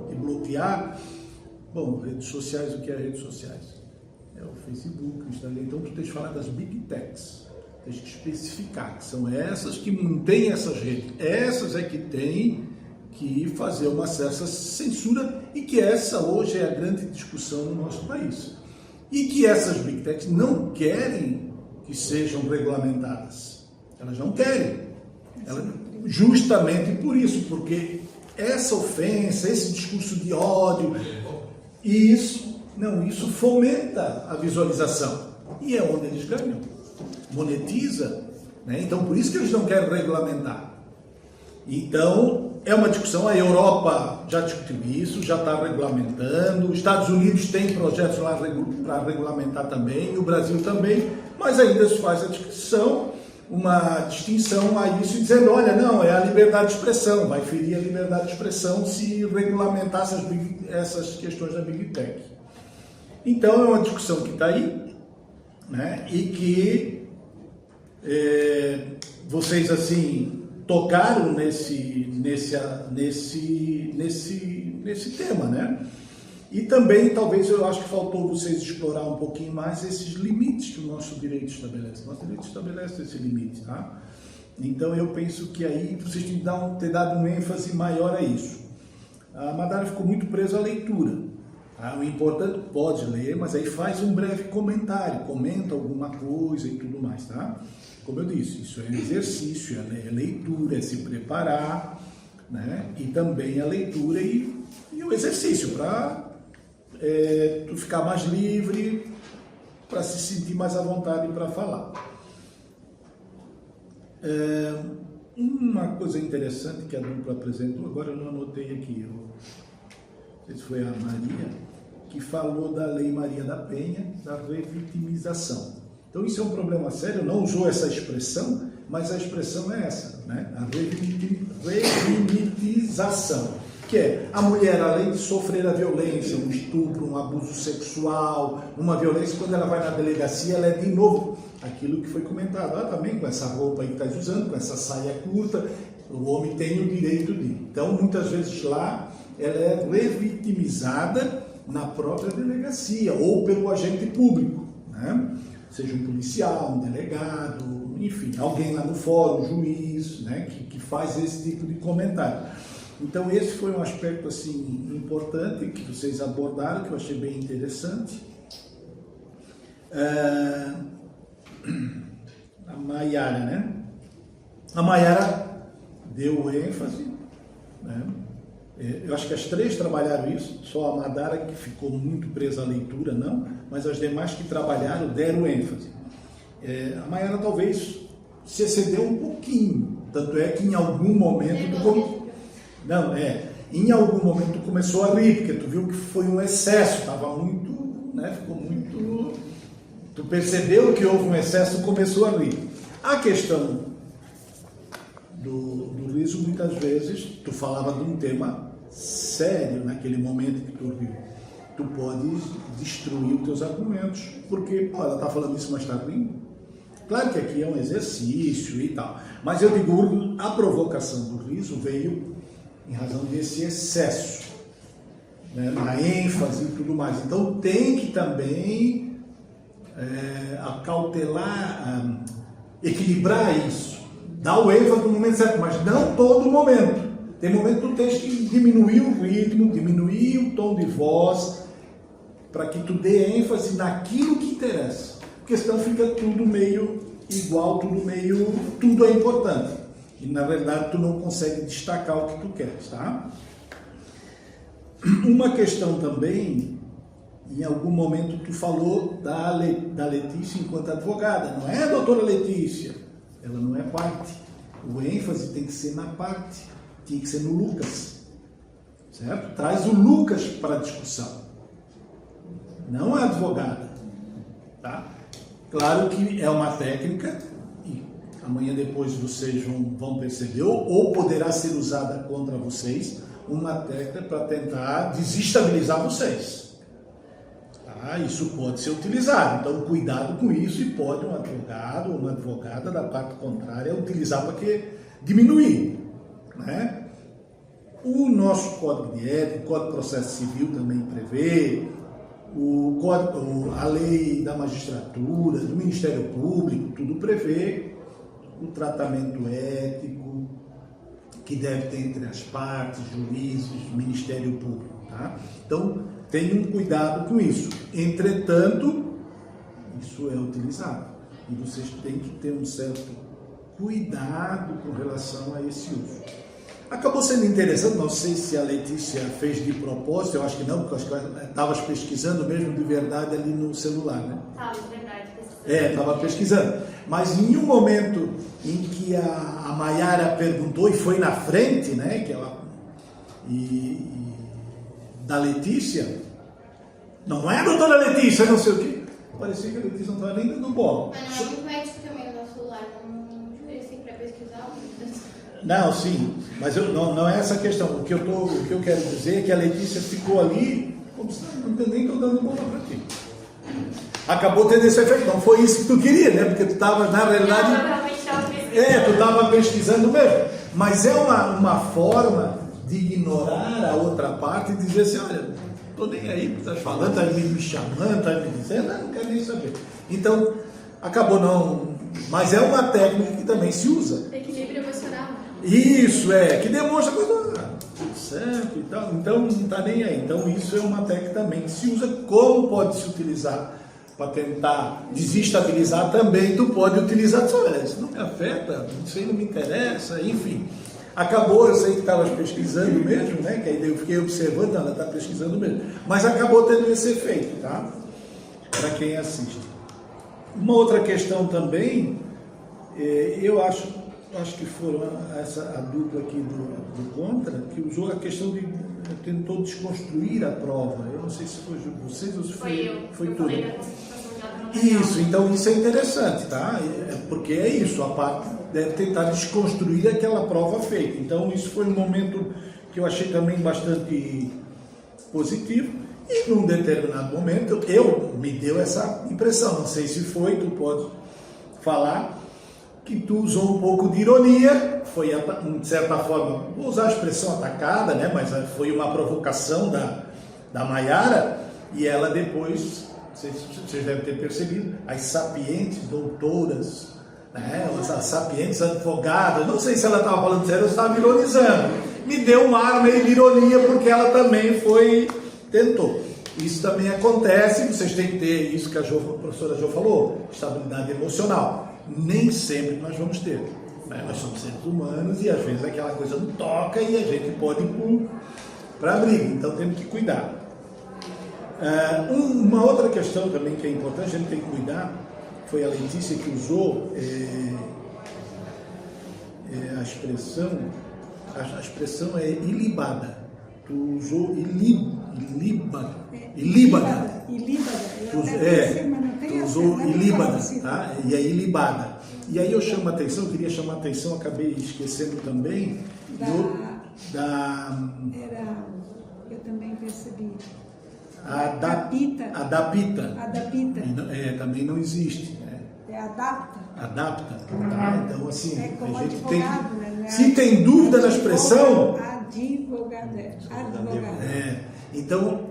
de bloquear, bom, redes sociais, o que é redes sociais? É o Facebook, o Instagram. Então tu tens que falar das Big Techs, tens que especificar que são essas que mantêm essas redes, essas é que têm que fazer uma certa censura, e que essa hoje é a grande discussão no nosso país. E que essas Big Techs não querem que sejam regulamentadas. Elas não querem. Justamente por isso, porque essa ofensa, esse discurso de ódio, isso fomenta a visualização. E é onde eles ganham. Monetiza, né? Então por isso que eles não querem regulamentar. Então é uma discussão, a Europa já discutiu isso, já está regulamentando, os Estados Unidos tem projetos lá para regulamentar também, e o Brasil também, mas ainda se faz a discussão, uma distinção a isso, dizendo, olha, não, é a liberdade de expressão, vai ferir a liberdade de expressão se regulamentar essas questões da Big Tech. Então é uma discussão que está aí, né, e que vocês assim tocaram nesse tema, né? E também, talvez, eu acho que faltou vocês explorar um pouquinho mais esses limites que o nosso direito estabelece. O nosso direito estabelece esse limite, tá? Então, eu penso que aí vocês têm que ter dado um ênfase maior a isso. A Madara ficou muito presa à leitura. Tá? O importante, pode ler, mas aí faz um breve comentário, comenta alguma coisa e tudo mais, tá? Como eu disse, isso é exercício, é leitura, é se preparar, né? E também a leitura e o exercício para tu ficar mais livre, para se sentir mais à vontade para falar. Uma coisa interessante que a dupla apresentou, agora eu não anotei aqui, não sei se foi a Maria, que falou da Lei Maria da Penha, da revitimização. Então isso é um problema sério, não usou essa expressão, mas a expressão é essa, né? A revitimização, que é a mulher, além de sofrer a violência, um estupro, um abuso sexual, uma violência, quando ela vai na delegacia, ela é de novo aquilo que foi comentado, ela também com essa roupa aí que está usando, com essa saia curta, o homem tem o direito de. Então, muitas vezes lá, ela é revitimizada na própria delegacia, ou pelo agente público, né? Seja um policial, um delegado, enfim, alguém lá no fórum, um juiz, né, que faz esse tipo de comentário. Então esse foi um aspecto assim importante que vocês abordaram, que eu achei bem interessante. A Maiara, né? A Maiara deu ênfase, né? Eu acho que as três trabalharam isso, só a Madara que ficou muito presa à leitura, não, mas as demais que trabalharam deram ênfase. A Maiara talvez se excedeu um pouquinho, tanto é que em algum momento em algum momento começou a rir, porque tu viu que foi um excesso, estava muito, né, ficou muito, tu percebeu que houve um excesso, começou a rir. A questão do riso, muitas vezes, tu falava de um tema sério naquele momento que tu riu. Tu podes destruir os teus argumentos, porque ela está falando isso, mas está rindo. Claro que aqui é um exercício e tal, mas eu digo, a provocação do riso veio em razão desse excesso, né, na ênfase e tudo mais. Então tem que também acautelar, equilibrar isso. Dá o ênfase no momento certo, mas não todo momento. Tem momento que tu tens que diminuir o ritmo, diminuir o tom de voz, para que tu dê ênfase naquilo que interessa. Porque senão fica tudo meio igual, tudo é importante. E na verdade tu não consegue destacar o que tu queres, tá? Uma questão também, em algum momento tu falou da Letícia enquanto advogada. Não é a doutora Letícia, ela não é parte. O ênfase tem que ser na parte, tem que ser no Lucas, certo? Traz o Lucas para a discussão, não a advogada, tá? Claro que é uma técnica, e amanhã depois vocês vão perceber, ou poderá ser usada contra vocês, uma técnica para tentar desestabilizar vocês. Tá? Isso pode ser utilizado, então cuidado com isso, e pode um advogado ou uma advogada da parte contrária utilizar para diminuir, né? O nosso Código de Ética, o Código de Processo Civil também prevê, a lei da magistratura, do Ministério Público, tudo prevê o tratamento ético que deve ter entre as partes, juízes, Ministério Público, tá? Então, tenham cuidado com isso. Entretanto, isso é utilizado e vocês têm que ter um certo cuidado com relação a esse uso. Acabou sendo interessante, não sei se a Letícia fez de propósito, eu acho que não, porque eu acho que estavas pesquisando mesmo de verdade ali no celular, né? Estava, de verdade, pesquisando. Estava pesquisando. Mas em um momento em que a Maiara perguntou, e foi na frente, né, que ela, da Letícia, não é a doutora Letícia, não sei o quê, parecia que a Letícia não estava nem dando bola. Mas não é muito médico também no celular, não jurei assim para pesquisar. Não, sim, mas não é essa a questão. O que eu quero dizer é que a Letícia ficou ali, como se não nem estou dando bola para ti. Acabou tendo esse efeito. Não foi isso que tu queria, né? Porque tu estava, na realidade. Tu estava pesquisando mesmo. Mas é uma forma de ignorar a outra parte e dizer assim: olha, estou nem aí, tu estás falando, estás me chamando, estás me dizendo, não quero nem saber. Então, acabou não. Mas é uma técnica que também se usa. Equilíbrio emocional. Isso, que demonstra coisa certo e tal. Então, não está nem aí. Então, isso é uma técnica também que se usa. Como pode se utilizar para tentar desestabilizar também, tu pode utilizar, olha, isso não me afeta, isso aí não me interessa, enfim. Acabou, eu sei que estavas pesquisando mesmo, né? Que aí eu fiquei observando, ela está pesquisando mesmo. Mas acabou tendo esse efeito, tá? Para quem assiste. Uma outra questão também, eu acho que foram a dupla aqui do contra, que usou a questão de tentou desconstruir a prova. Eu não sei se foi vocês ou se foi tudo. Isso, então isso é interessante, tá? Porque é isso, a parte deve tentar desconstruir aquela prova feita. Então isso foi um momento que eu achei também bastante positivo. E num determinado momento, me deu essa impressão, não sei se foi, tu pode falar, que tu usou um pouco de ironia, foi, de certa forma, vou usar a expressão atacada, né, mas foi uma provocação da Maiara, e ela depois, vocês devem ter percebido, as sapientes doutoras, né, as sapientes advogadas, não sei se ela estava falando sério ou estava ironizando, me deu um ar meio de ironia, porque ela também tentou. Isso também acontece, vocês têm que ter isso que a professora Jo falou, estabilidade emocional. Nem sempre nós vamos ter. Né? Nós somos seres humanos e às vezes aquela coisa não toca e a gente pode ir para a briga. Então temos que cuidar. Uma outra questão também que é importante, a gente tem que cuidar, foi a Letícia que usou a expressão é ilibada. Tu usou ilíbada. Tu usou ilíbada, tá? E é ilibada. E aí eu queria chamar a atenção, acabei esquecendo também eu também percebi. Adapita. Adapita. Também não existe. Né? É adapta. Adapta, tá? Então assim, como a gente advogado, tem que... né? Se tem dúvida na expressão... Advogado. Então,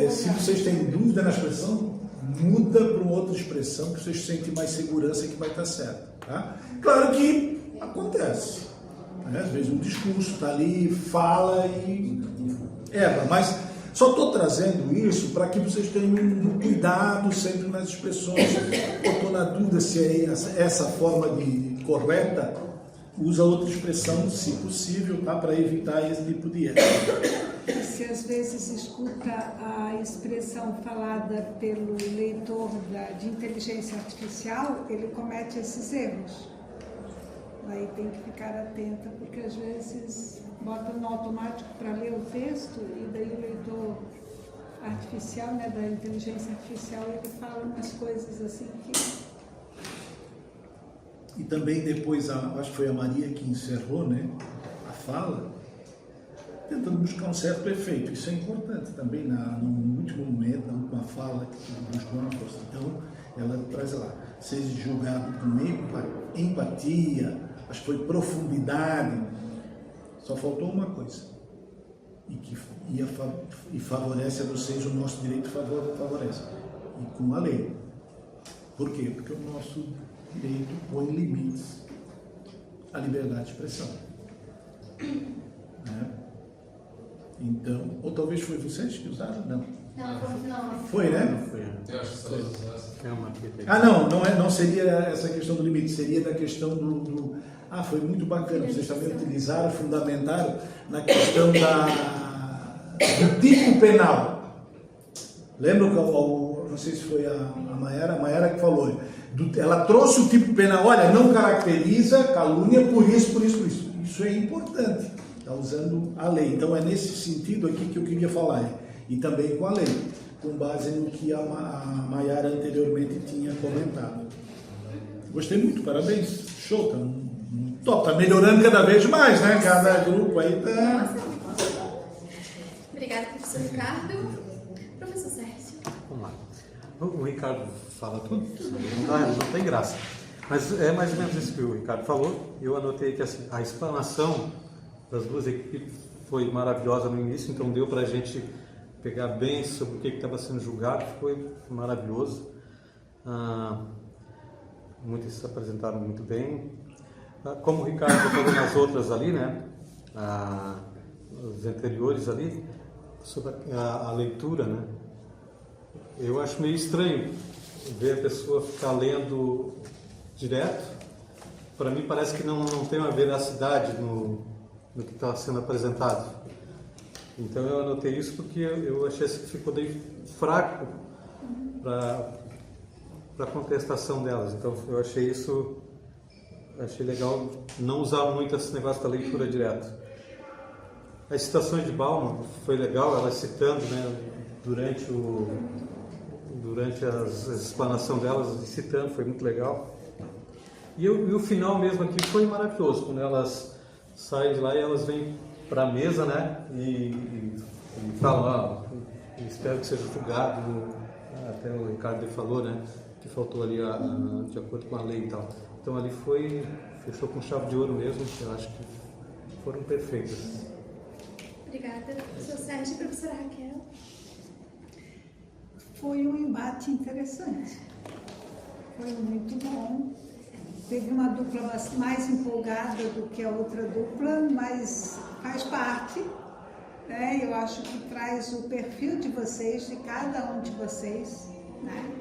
se vocês têm dúvida na expressão, muda para uma outra expressão que vocês sentem mais segurança que vai estar certo. Tá? Claro que acontece. Às vezes um discurso está ali, fala e erra, mas só estou trazendo isso para que vocês tenham um cuidado sempre nas expressões. Eu estou na dúvida se é essa forma correta, usa outra expressão, se possível, tá? Para evitar esse tipo de erro. Se às vezes escuta a expressão falada pelo leitor de inteligência artificial, ele comete esses erros. Aí tem que ficar atenta, porque às vezes bota no automático para ler o texto e daí o leitor artificial, né, da inteligência artificial, ele fala umas coisas assim que... E também depois, acho que foi a Maria que encerrou, né, a fala, tentando buscar um certo efeito. Isso é importante também no último momento, na última fala, que buscou uma força. Então, ela traz lá, seja julgado com empatia, acho que foi profundidade. Só faltou uma coisa, e favorece a vocês, o nosso direito favorece, e com a lei. Por quê? Porque o nosso direito põe limites à liberdade de expressão. Né? Então, ou talvez foi vocês que usaram? Não. Não. Foi, né? Foi. Eu acho que só Não seria essa questão do limite, seria da questão do foi muito bacana, vocês também utilizaram, fundamentaram na questão do tipo penal. Lembra que, não sei se foi a Mayara que falou, ela trouxe o tipo penal, olha, não caracteriza calúnia por isso. Isso é importante, está usando a lei. Então é nesse sentido aqui que eu queria falar, e também com a lei, com base no que a Mayara anteriormente tinha comentado. Gostei muito, parabéns, show, top, tá melhorando cada vez mais, né? Cada grupo aí tá... Obrigada, professor Ricardo. Professor Sérgio. Vamos lá. O Ricardo fala tudo, não tem graça. Mas é mais ou menos isso que o Ricardo falou. Eu anotei que assim, a explanação das duas equipes foi maravilhosa no início, então deu para a gente pegar bem sobre o que estava sendo julgado, foi maravilhoso. Muitos se apresentaram muito bem. Como o Ricardo falou nas outras ali, né? Os anteriores ali, sobre a leitura, né? Eu acho meio estranho ver a pessoa ficar lendo direto. Para mim parece que não tem uma veracidade no que está sendo apresentado. Então eu anotei isso porque eu achei que ficou bem fraco para a contestação delas. Então eu achei legal não usar muito esse negócio da leitura direto. As citações de Bauman foi legal, ela citando, né, durante a explanação delas, citando, foi muito legal. E o final mesmo aqui foi maravilhoso, quando elas saem de lá e elas vêm para a mesa, né, e falam, espero que seja julgado, até o Ricardo falou, né, que faltou ali de acordo com a lei e tal. Então ali fechou com chave de ouro mesmo, eu acho que foram perfeitas. Obrigada, professor Sérgio e professora Raquel. Foi um embate interessante. Foi muito bom. Teve uma dupla mais empolgada do que a outra dupla, mas faz parte, né? Eu acho que traz o perfil de vocês, de cada um de vocês, né?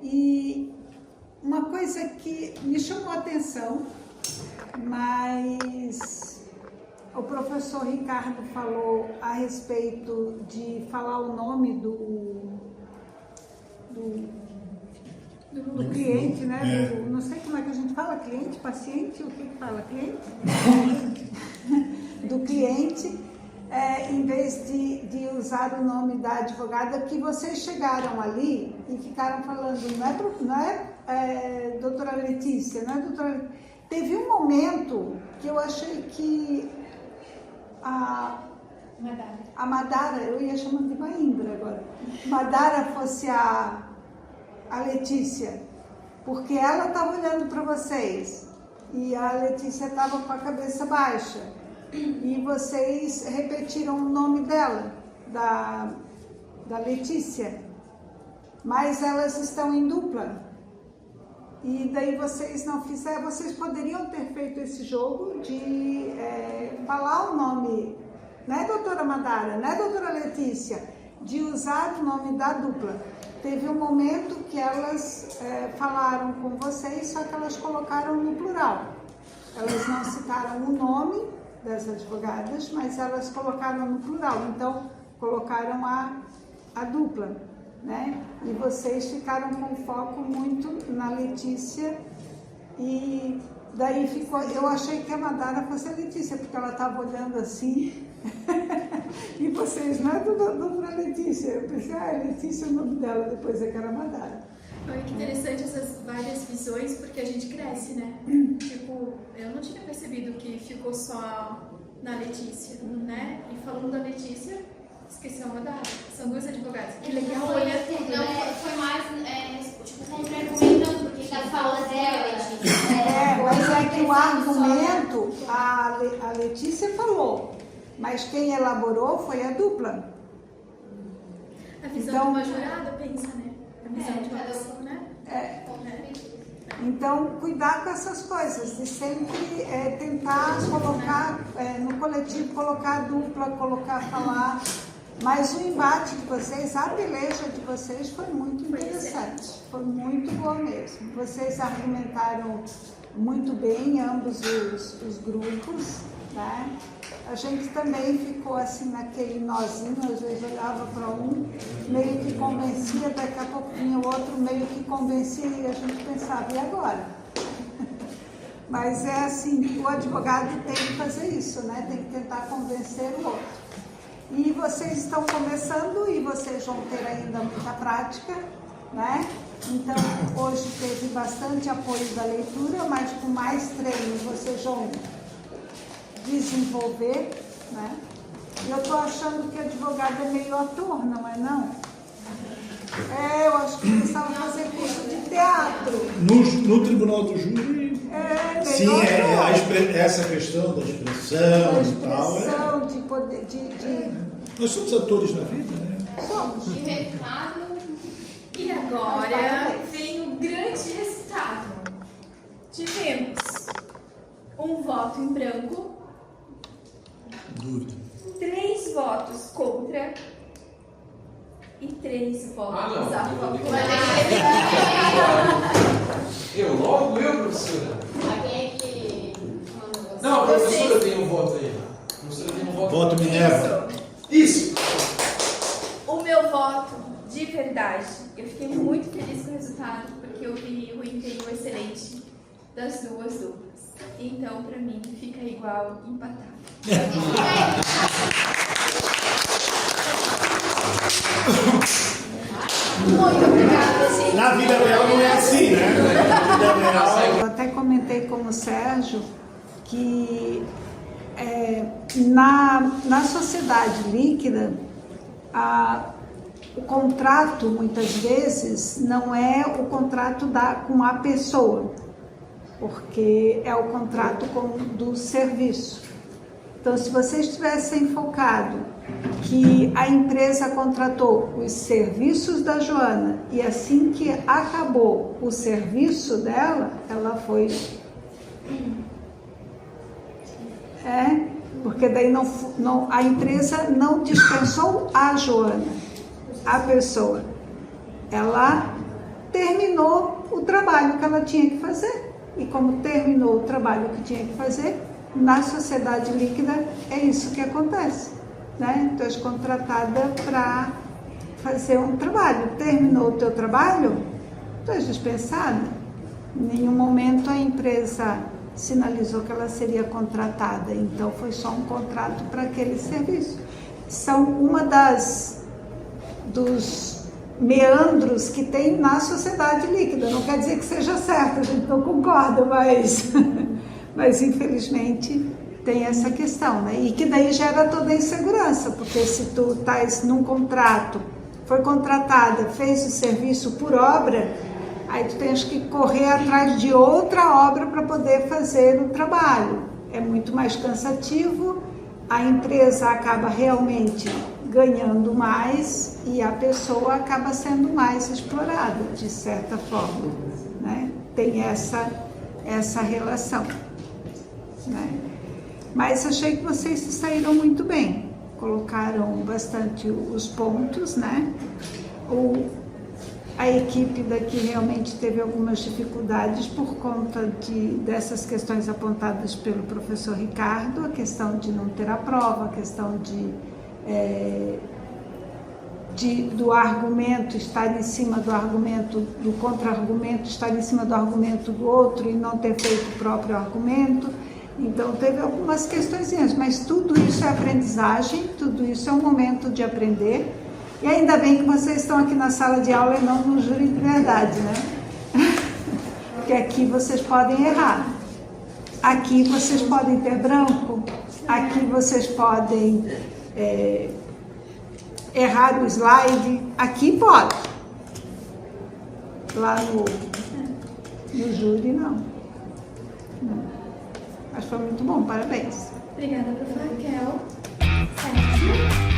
E uma coisa que me chamou a atenção, mas o professor Ricardo falou a respeito de falar o nome do cliente, né? Não sei como é que a gente fala, cliente, paciente, o que fala? Cliente? Do cliente, em vez de usar o nome da advogada, que vocês chegaram ali e ficaram falando, não é doutora Letícia, não é doutora... Teve um momento que eu achei que a Madara, eu ia chamar de Maímbra agora, Madara fosse a Letícia, porque ela estava olhando para vocês e a Letícia estava com a cabeça baixa e vocês repetiram o nome dela, da Letícia, mas elas estão em dupla. E daí vocês não fizeram, vocês poderiam ter feito esse jogo de falar o nome, né, doutora Madara, né, doutora Letícia, de usar o nome da dupla. Teve um momento que elas falaram com vocês, só que elas colocaram no plural. Elas não citaram o nome das advogadas, mas elas colocaram no plural, então colocaram a dupla, né? E vocês ficaram com foco muito na Letícia e daí ficou, eu achei que a Madara fosse a Letícia, porque ela estava olhando assim e vocês, não é doutora Letícia? Eu pensei, Letícia é o nome dela, depois é que era Madara. Olha que interessante essas várias visões, porque a gente cresce, né? Tipo, eu não tinha percebido que ficou só na Letícia, né? E falando da Letícia, esqueceu uma da... São duas advogadas. Que legal, olha tudo, Não, né? foi mais, tipo, contra-argumentando, porque tá falando dela, Letícia. Mas é que o argumento, a Letícia falou, mas quem elaborou foi a dupla. A visão Então, de uma jurada pensa, né? A visão de uma pessoa, né? Então, cuidar com essas coisas, de sempre tentar colocar, no coletivo, colocar a dupla, falar. Mas o embate de vocês, a peleja de vocês foi muito interessante, foi muito boa mesmo. Vocês argumentaram muito bem ambos os grupos, né? A gente também ficou assim naquele nozinho, às vezes olhava para um, meio que convencia, daqui a pouco vinha o outro, meio que convencia e a gente pensava, e agora? Mas é assim, o advogado tem que fazer isso, né? Tem que tentar convencer o outro. E vocês estão começando e vocês vão ter ainda muita prática, né? Então, hoje teve bastante apoio da leitura, mas com mais treino vocês vão desenvolver, né? Eu estou achando que advogado é meio ator, não é não? Eu acho que precisava fazer curso de teatro. No tribunal do júri, sim, essa questão da expressão e tal. De poder, Nós somos atores na vida, né? Somos. De resultado. E agora vem o grande resultado. Tivemos um voto em branco, Dúvida. 3 votos contra e 3 votos a favor. Logo eu, professora. Alguém é que mandou você? Não, a professora tem um voto aí. A professora tem um voto. Voto Minerva. Isso! O meu voto, de verdade, eu fiquei muito feliz com o resultado, porque eu vi o empenho excelente das duas duplas. Então, pra mim, fica igual, empatado. Muito obrigada, gente. Na vida real não é assim, né? Na vida real. Eu até comentei com o Sérgio que na sociedade líquida, o contrato, muitas vezes, não é o contrato com a pessoa, porque é o contrato do serviço. Então, se vocês tivessem focado que a empresa contratou os serviços da Joana e assim que acabou o serviço dela, ela foi... porque daí a empresa não dispensou a Joana, a pessoa. Ela terminou o trabalho que ela tinha que fazer. E como terminou o trabalho que tinha que fazer, na sociedade líquida é isso que acontece, né? Tu és contratada para fazer um trabalho. Terminou o teu trabalho, tu és dispensada. Em nenhum momento a empresa sinalizou que ela seria contratada, então foi só um contrato para aquele serviço. São uma dos meandros que tem na sociedade líquida. Não quer dizer que seja certo, a gente não concorda, mas infelizmente tem essa questão, né? E que daí gera toda a insegurança, porque se tu estás num contrato, foi contratada, fez o serviço por obra, aí tu tens que correr atrás de outra obra para poder fazer o trabalho. É muito mais cansativo, a empresa acaba realmente ganhando mais e a pessoa acaba sendo mais explorada, de certa forma, né? tem essa relação, né? Mas achei que vocês se saíram muito bem, colocaram bastante os pontos, né? A equipe daqui realmente teve algumas dificuldades por conta dessas questões apontadas pelo professor Ricardo, a questão de não ter a prova, a questão do argumento estar em cima do argumento, do contra-argumento estar em cima do argumento do outro e não ter feito o próprio argumento. Então, teve algumas questões, mas tudo isso é aprendizagem, tudo isso é um momento de aprender. E ainda bem que vocês estão aqui na sala de aula e não no júri de verdade, né? Porque aqui vocês podem errar. Aqui vocês podem ter branco. Aqui vocês podem errar o slide. Aqui pode. Lá no júri, não. Mas foi muito bom, parabéns. Obrigada, professora Raquel. 7.